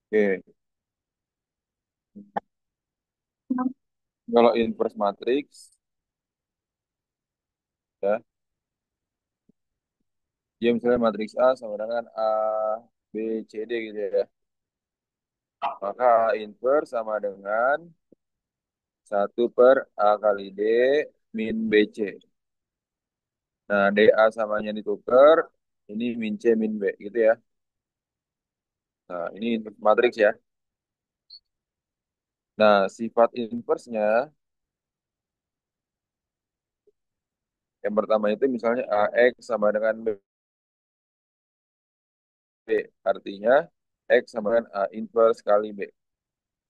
Oke, kalau inverse matrix, ya, dia misalnya matriks A sama dengan A, B, C, D gitu ya. Maka A inverse sama dengan 1/A kali D min BC. Nah, DA samanya ditukar, ini min C min B gitu ya. Nah, ini inverse matriks ya. Nah, sifat inverse-nya yang pertama itu misalnya AX sama dengan B. Artinya X sama dengan A inverse kali B.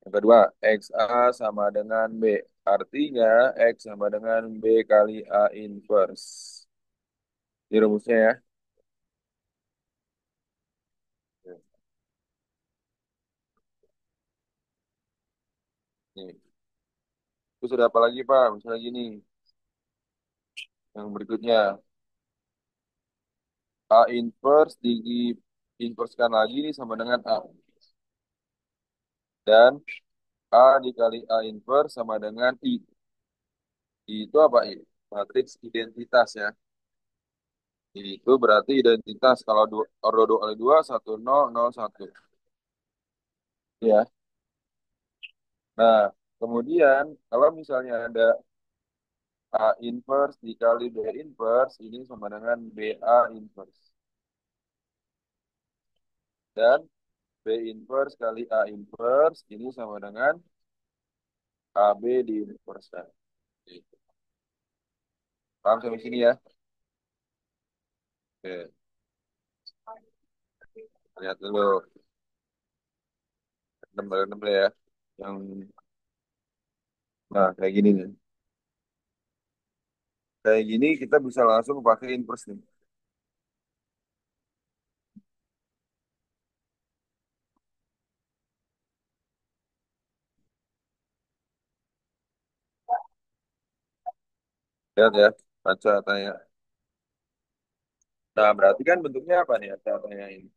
Yang kedua, XA sama dengan B. Artinya X sama dengan B kali A inverse. Ini rumusnya ya. Nih. Terus ada apa lagi, Pak? Misalnya gini, yang berikutnya. A inverse di inversekan lagi nih sama dengan A. Dan A dikali A inverse sama dengan I. I itu apa, I? Matriks identitas ya. Itu berarti identitas kalau ordo 2 kali 2, 1, 0, 0, 1. Ya. Nah, kemudian kalau misalnya ada A inverse dikali B inverse, ini sama dengan BA inverse. Dan B inverse kali A inverse, ini sama dengan AB di inverse. Nah, gitu. Paham sampai sini ya? Oke, lihat dulu. 6 ya. Yang, nah, kayak gini nih. Kayak gini kita bisa langsung pakai inverse nih. Lihat ya, baca tanya. Nah, berarti kan bentuknya apa nih? Tanya ini.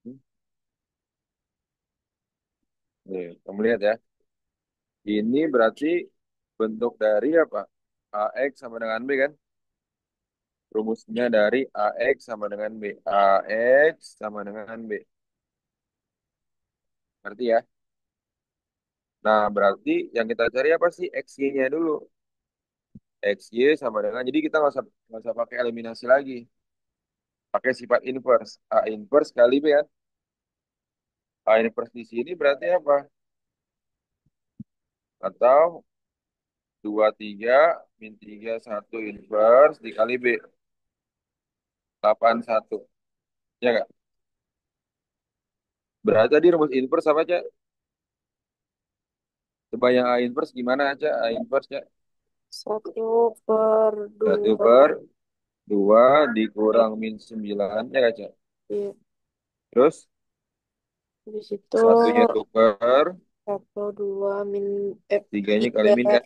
Hmm? Nih, kamu lihat ya. Ini berarti bentuk dari apa? AX sama dengan B kan? Rumusnya dari AX sama dengan B. AX sama dengan B. Ngerti ya? Nah, berarti yang kita cari apa sih? XY-nya dulu. XY sama dengan, jadi kita nggak usah pakai eliminasi lagi. Pakai sifat inverse. A inverse kali B kan? A inverse di sini berarti apa? Atau 23 min 3 1 inverse dikali B. 81. Ya nggak? Berarti tadi rumus inverse apa aja? Coba yang A inverse gimana aja? A inverse-nya? 1 1/2. per 2 dikurang min 9. Ya nggak, Cak? Iya. Terus Habis itu satunya tuker, 1/2 tiganya kali tiga min kan?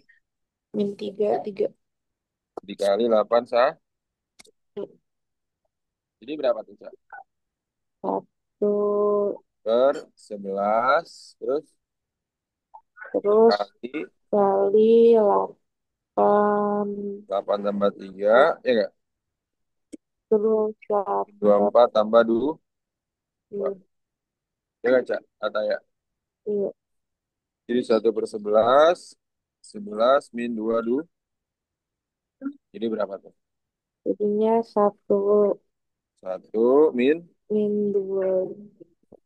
min tiga tiga. Dikali 8 sah. Jadi berapa tuh, Cak? Satu, Per 11. Terus terus kali kali 8, 8 tambah 3. Ya nggak? terus 24 tambah 2. 8. Ya nggak, Cak? Kata ya. Iya. Jadi 1/11. 11 min 2 du. Jadi berapa tuh? Jadinya 1 min. min 2.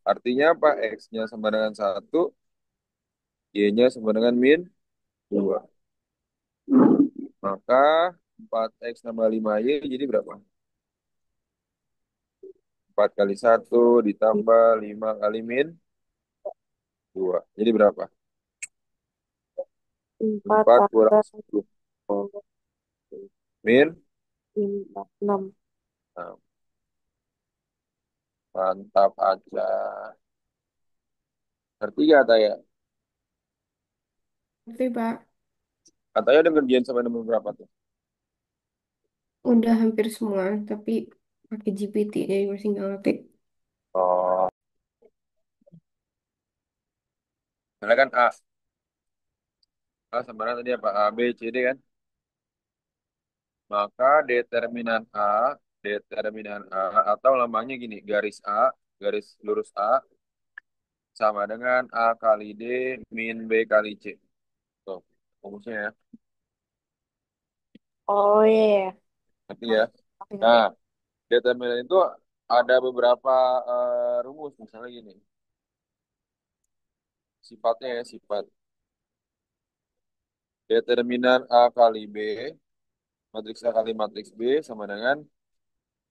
Artinya apa? X-nya sama dengan 1. Y-nya sama dengan min Ya. 2. Maka 4X tambah 5Y jadi berapa? 4 kali 1 ditambah 5 kali min 2. Jadi berapa? 4 4 kurang tambah 10. 10, Min. 6. Nah, mantap aja. Ngerti gak, Taya? Tapi Pak, Katanya udah ngerjain sampai nomor berapa tuh? udah hampir semua, tapi pakai GPT jadi masih nggak ngerti. Oh. Karena kan A sama dengan tadi apa? A, B, C, D kan? Maka determinan A atau lambangnya gini, garis A, garis lurus A sama dengan A kali D min B kali C. Tuh, rumusnya ya. Oh iya, iya. Ngerti ya? Oke, ngerti. Nah, determinan itu ada beberapa rumus. Misalnya gini, sifatnya ya, sifat. Determinan A kali B, matriks A kali matriks B sama dengan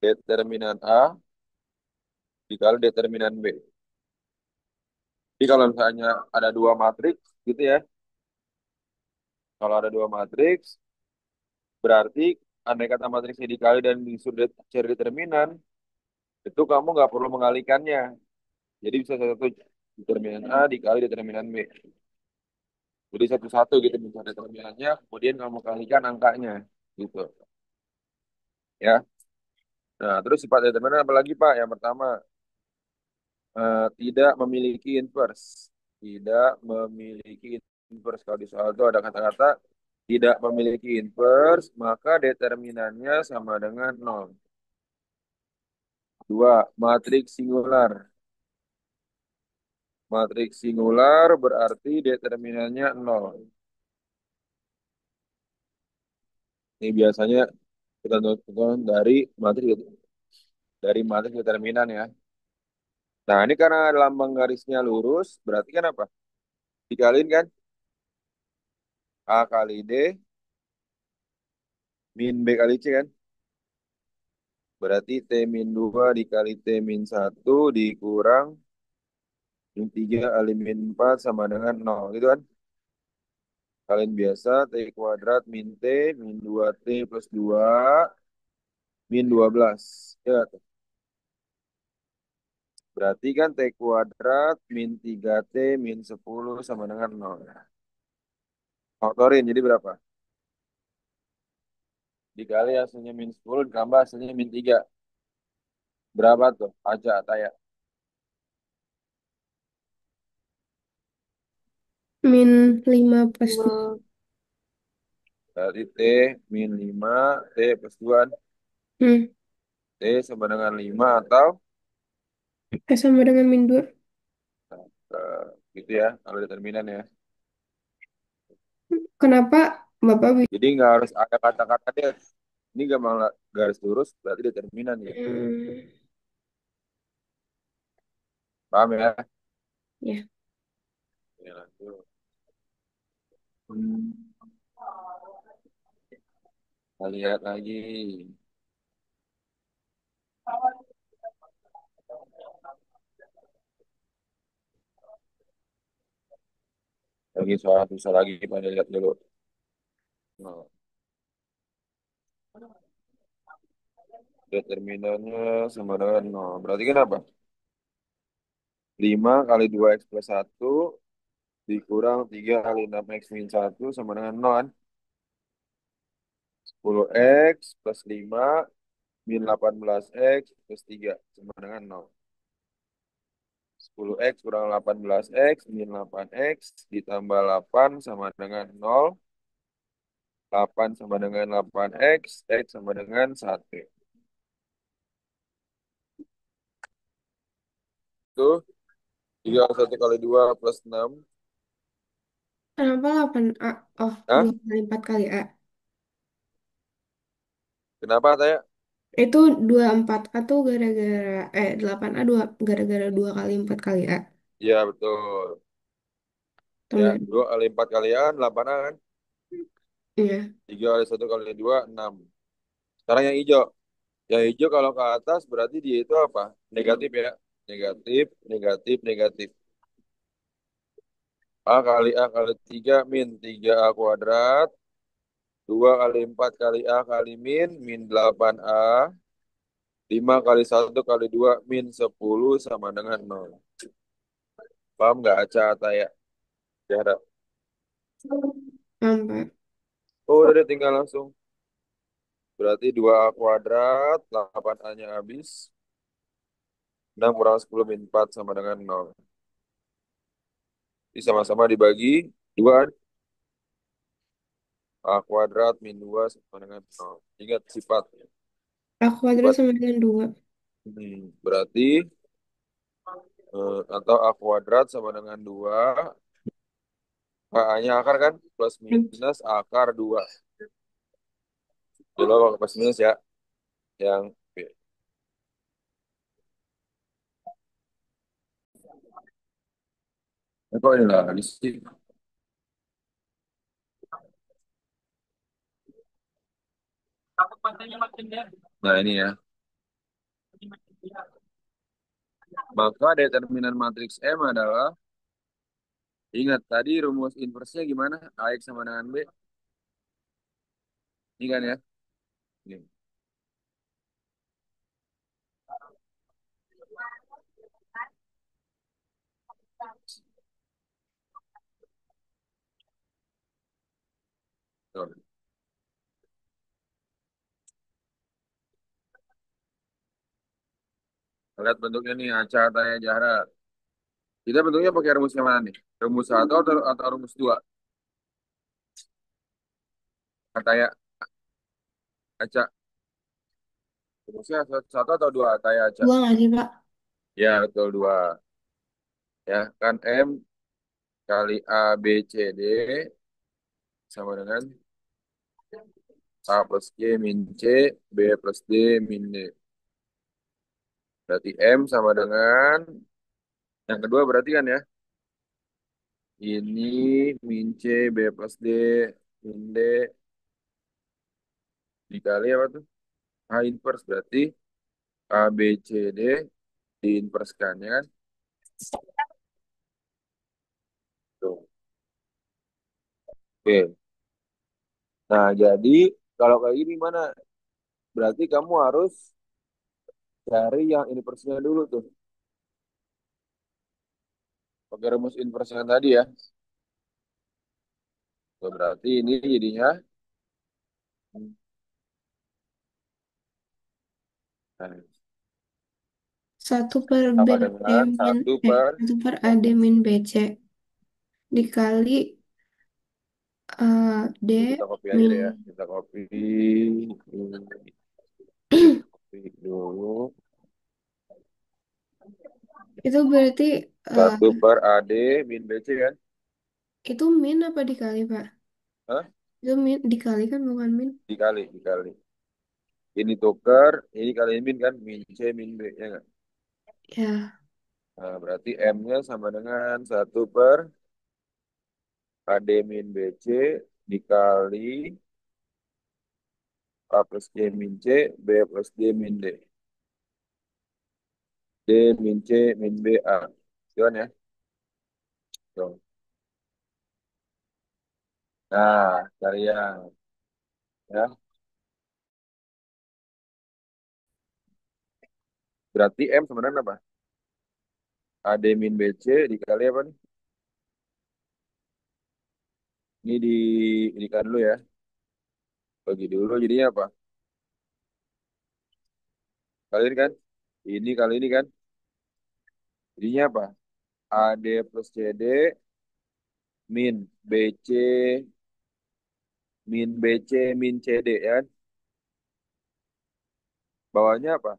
determinan A dikali determinan B. Jadi kalau misalnya ada dua matriks gitu ya, kalau ada dua matriks, berarti andai kata matriksnya dikali dan disuruh cari determinan, itu kamu nggak perlu mengalikannya. Jadi bisa satu determinan A dikali determinan B. Jadi satu-satu gitu mencari determinannya, kemudian kamu kalikan angkanya gitu. Ya. Nah, terus sifat determinan apa lagi Pak? Yang pertama, tidak memiliki inverse. Tidak memiliki inverse. Kalau di soal itu ada kata-kata tidak memiliki inverse, maka determinannya sama dengan nol. Dua, matriks singular. Matriks singular berarti determinannya nol. Ini biasanya kita tentukan dari matriks determinan ya. Nah, ini karena lambang garisnya lurus, berarti kan apa? Dikaliin kan? A kali D min B kali C kan? Berarti T min 2 dikali T min satu dikurang min 3 kali min 4 sama dengan nol. Gitu kan? Kalian biasa T kuadrat min T min 2T plus 2 min 12. Ya, tuh. Berarti kan T kuadrat min 3T min 10 sama dengan nol. Faktorin jadi berapa? Dikali hasilnya min 10 ditambah hasilnya min 3. Berapa tuh? Aja, tanya. -5 plus 2. Berarti T min 5, T plus 2. Hmm. T sama dengan 5 atau Sama dengan -2. eh, gitu ya, kalau determinan ya. Kenapa Bapak Jadi nggak harus ada kata-kata dia. Ini gampang garis lurus, berarti determinan ya. Paham ya? ya. Ya, lanjut. Hmm, kita lihat lagi. Lagi soal susah lagi, pada lihat dulu. Nah, determinannya sama dengan 0. Berarti kan apa? 5 kali 2x plus 1 dikurang 3 kali 6x min 1 sama dengan 0 kan? 10x plus 5 min 18x plus 3 sama dengan 0. 10x kurang 18x min 8x ditambah 8 sama dengan 0. 8 sama dengan 8x sama dengan 1. Itu 3 kali 1 kali 2 plus 6. Kenapa 8A? Oh, Hah? 2 kali 4 kali A. Kenapa saya? Itu 24A tuh gara-gara 8A gara-gara 2 kali 4 kali A. Iya betul. Ya, Temen. 2 kali 4 kali A kan 8A kan? Iya. 3 kali 1 kali 2 6. Sekarang yang hijau. Yang hijau kalau ke atas berarti dia itu apa? Negatif ya. Negatif, negatif, negatif. A kali 3 min 3A kuadrat. 2 kali 4 kali A kali min 8A. 5 kali 1 kali 2 min 10 sama dengan 0. Paham nggak Aca Ataya? Ya, ada. Nampak. Oh, udah deh, tinggal langsung. Berarti 2A kuadrat, 8A-nya habis. 6 kurang 10 min 4 sama dengan 0. Jadi sama-sama dibagi dua. A kuadrat min 2 sama dengan nol. Ingat sifat. A kuadrat Sifat sama dengan 2. ini. Berarti atau A kuadrat sama dengan 2. A-nya akar kan? Plus minus akar 2. Coba kalau plus minus ya. Yang B. Kok ini lagi sih? Nah ini ya. Maka determinan matriks M adalah, ingat tadi rumus inversnya gimana? AX sama dengan B. Ini kan ya? Ini. Tuh. Lihat bentuknya nih, acak, tanya, jarak. Kita bentuknya pakai rumus yang mana nih? Rumus satu atau rumus dua? Katanya acak. Rumusnya satu atau dua? Katanya acak. 2 nggak sih, Pak? Ya, betul dua. Ya, kan M kali A, B, C, D sama dengan A plus G min C, B plus D min D. Berarti M sama dengan, yang kedua berarti kan ya, ini min C, B plus D min D dikali apa tuh? A inverse berarti A, B, C, D diinverskan ya kan? Tuh. Oke. Nah, jadi kalau kayak gini mana? Berarti kamu harus cari yang inversinya dulu tuh. Pakai rumus inverse yang tadi ya. Tuh, berarti ini jadinya nah, 1 per sama BD dengan min, satu per 1 per AD min BC dikali D kita copy aja min. deh ya. Kita copy, copy dulu. Itu berarti eh, Satu per AD min BC kan? itu min apa dikali, Pak? Hah? Itu min dikali kan bukan min? Dikali, dikali. Ini tuker, ini kali min kan? Min C, min B. Ya nggak? Ya, Nah, berarti M-nya sama dengan satu per AD min BC dikali A plus G min C, B plus D min D. D min C min B A. Itu kan ya? Tuh. Nah, cari yang ya. Berarti M sebenarnya apa? AD min BC dikali apa nih? Ini dikali dulu ya. Bagi dulu jadinya apa? Kali ini kan? Ini kali ini kan? Jadinya apa? AD plus CD min BC min BC min CD ya kan? Bawahnya apa?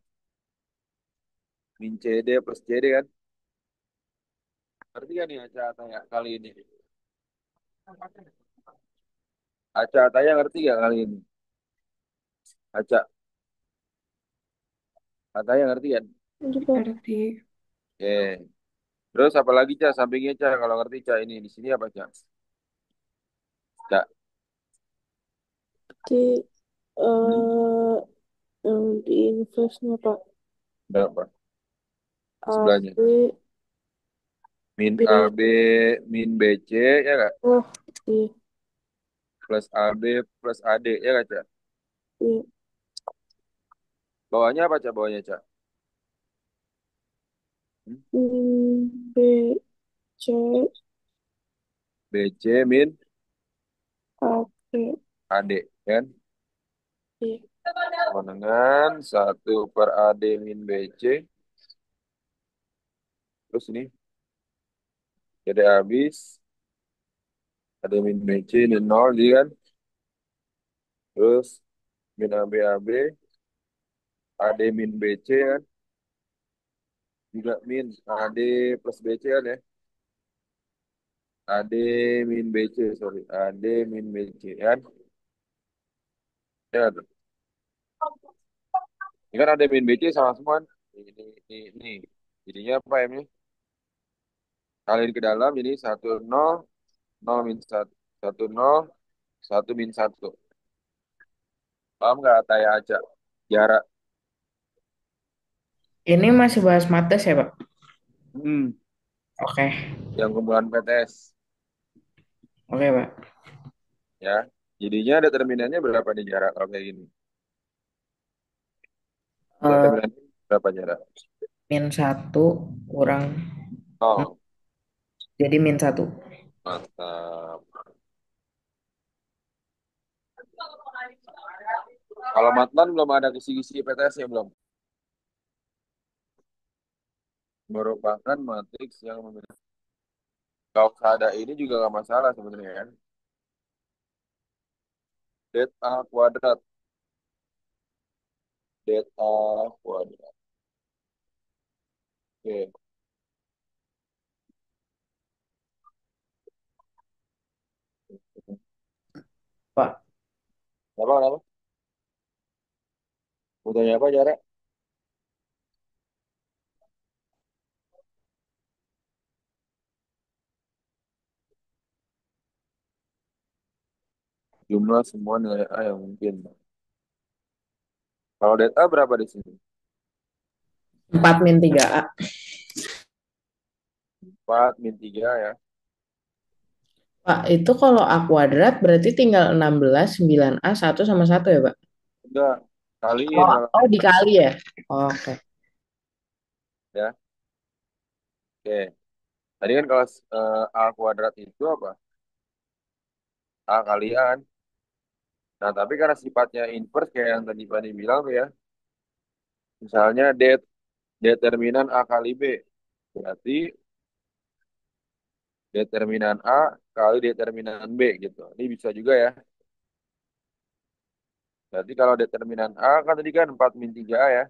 Min CD plus CD kan? Ngerti kan nih Aca tanya kali ini? Aca tanya ngerti gak kali ini? Aca, Ataya ngerti kan? itu berarti Oke. Terus apa lagi Ca? Sampingnya Ca, kalau ngerti Ca ini di sini apa Ca? Ca. Di Hmm? yang di investnya Pak Berapa? Sebelahnya. AB Min B AB min BC ya kak? oh iya Plus AB plus AD ya kak Ca? iya Bawahnya apa Ca? Bawahnya Ca? Hmm? B C BC min AB AD kan? iya Sama dengan satu per AD min BC. Terus ini Jadi habis ada min BC ini nol jadi kan. Terus min AB AB AD min BC kan. Juga min AD plus BC kan ya. AD min BC sorry. AD min BC kan. Ya, tuh. Ini kan AD min BC sama semua kan. Ini. Jadinya apa ya? Kaliin ke dalam jadi satu nol nol min satu satu nol satu min satu. Paham nggak Taya aja? Jarak. Ini masih bahas mates ya, Pak? Hmm. Oke, Yang kumpulan PTS oke, Pak. ya. Jadinya determinannya berapa nih jarak kalau kayak gini? Eh, Determinannya berapa jarak? min satu kurang nol, Oh, jadi min satu. mantap. Kalau Matlan belum ada kisi-kisi PTS-nya belum. Merupakan matriks yang memiliki. Kalau ada ini juga nggak masalah sebenarnya kan. Det A kuadrat. Det A kuadrat. Oke. Pak, Kenapa, kenapa? Mau tanya apa jarak? Jumlah semua nilai A yang mungkin. Kalau det A berapa di sini? 4 min 3A. 4 min 3 ya. Pak, itu kalau A kuadrat berarti tinggal 16, 9A, satu sama satu ya, Pak? Enggak. Kaliin Oh, kalau oh dikali ya? Oke. ya. Oke. Tadi kan kalau A kuadrat itu apa? A kalian. Nah, tapi karena sifatnya inverse kayak yang tadi Pani bilang tuh ya. Misalnya determinan A kali B. Berarti determinan A kali determinan B gitu. Ini bisa juga ya. Berarti kalau determinan A kan tadi kan 4 min 3A ya.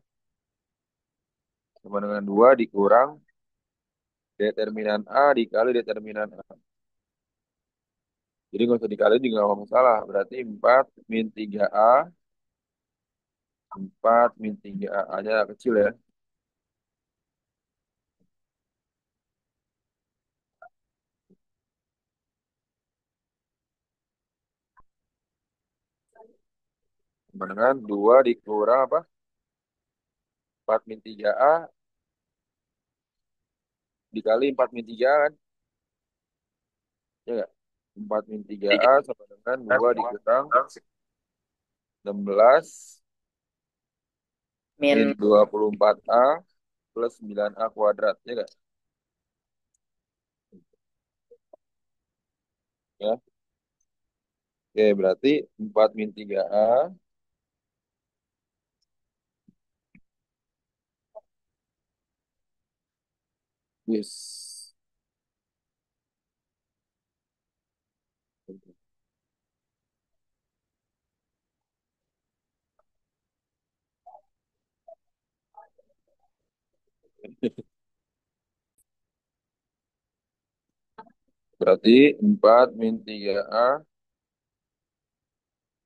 Sama dengan 2 dikurang determinan A dikali determinan A. Jadi nggak usah dikali juga nggak masalah. Berarti 4 min 3A. 4 min 3A. A-nya kecil ya. Sama dengan 2 dikurang apa? 4 min 3A dikali 4 min 3 kan? Ya nggak? 4 min 3A sama dengan 2 dikurang 16 min Min 24A plus 9A kuadrat. Ya nggak? Ya. Oke, berarti 4 min 3A. Yes. Berarti 4 min 3A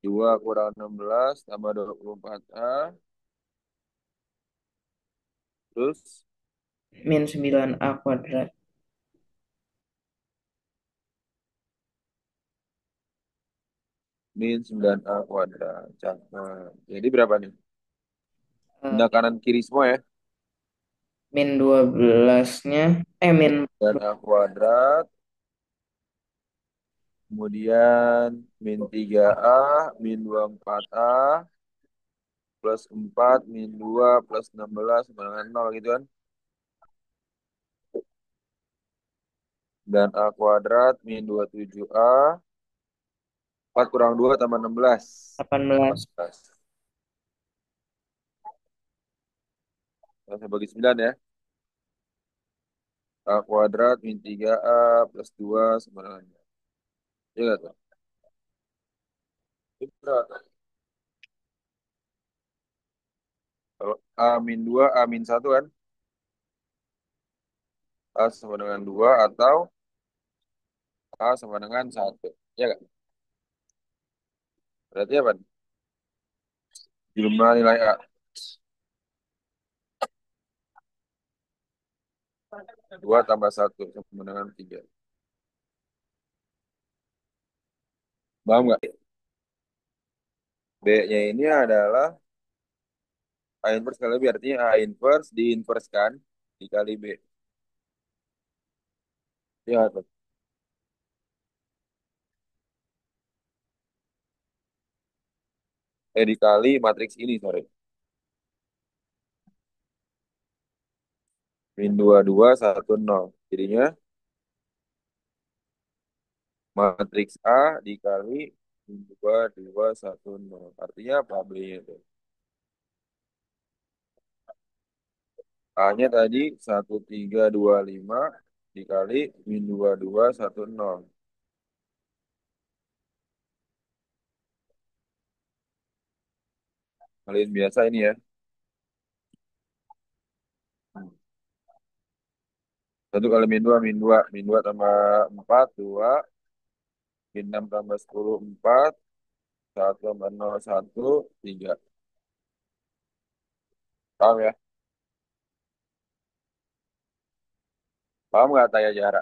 2 kurang 16 tambah 24A terus min 9A kuadrat. min 9A kuadrat. Cakep. Jadi berapa nih? Eh, Pindah kanan kiri semua ya. min 12-nya, min 9A kuadrat. Kemudian min 3A, min 24A, plus 4, min 2, plus 16, sama dengan 0 gitu kan. Dan A kuadrat, min 27A, 4 kurang 2 tambah 16. 18. 18. Saya bagi 9 ya. A kuadrat min 3A plus 2 sama dengan. Iya nggak tuh? Itu berapa? Kalau A min 2, A min 1 kan? A sama dengan 2 atau A sama dengan 1. Iya nggak? Berarti apa? Jumlah nilai A. 2 tambah 1 sama dengan 3. Paham nggak? B-nya ini adalah A inverse kali B. Artinya A inverse diinverskan dikali B. Iya tuh. Dikali matriks ini, sorry. Min 2 2 1 0. Jadinya matriks A dikali min 2 2 1 0. Artinya apa B-nya itu? A-nya tadi 1325 dikali min 2 2 1 0. Kalian biasa ini ya. 1 kali min 2 min 2. Min 2 tambah 4 2. Min 6 tambah 10 4. 1 tambah 0 1 3. Paham ya? Paham nggak Taya Jara?